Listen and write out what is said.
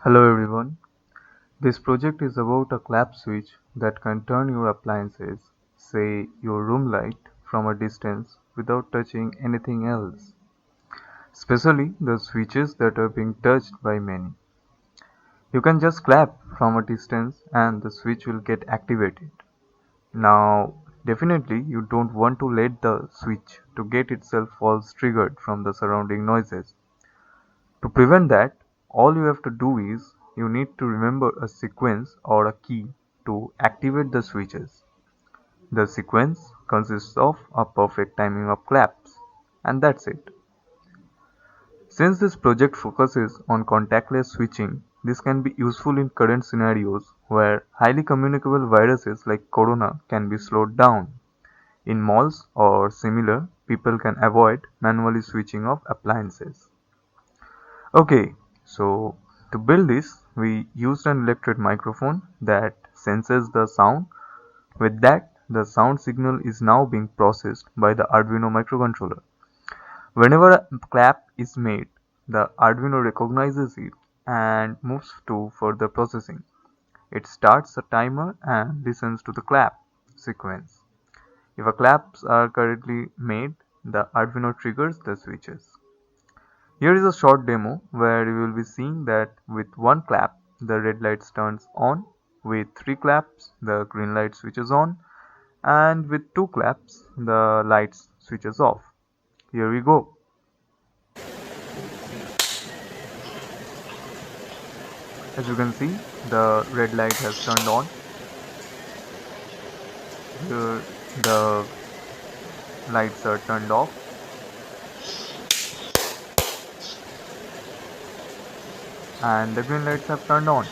Hello everyone. This project is about a clap switch that can turn your appliances, say your room light, from a distance without touching anything else, especially the switches that are being touched by many. You can just clap from a distance and the switch will get activated. Now, definitely you don't want to let the switch to get itself false triggered from the surrounding noises. To prevent that, all you have to do is you need to remember a sequence or a key to activate the switches. The sequence consists of a perfect timing of claps, and that's it. Since this project focuses on contactless switching, this can be useful in current scenarios where highly communicable viruses like corona can be slowed down. In malls or similar, people can avoid manually switching off appliances. Okay, so to build this, we used an electret microphone that senses the sound. With that, the sound signal is now being processed by the Arduino microcontroller. Whenever a clap is made, the Arduino recognizes it and moves to further processing. It starts a timer and listens to the clap sequence. If a claps are correctly made, the Arduino triggers the switches. Here is a short demo where you will be seeing that with one clap the red light turns on, with three claps the green light switches on, and with two claps the lights switches off. Here we go. As you can see, the red light has turned on. Here the lights are turned off, and the green lights have turned on.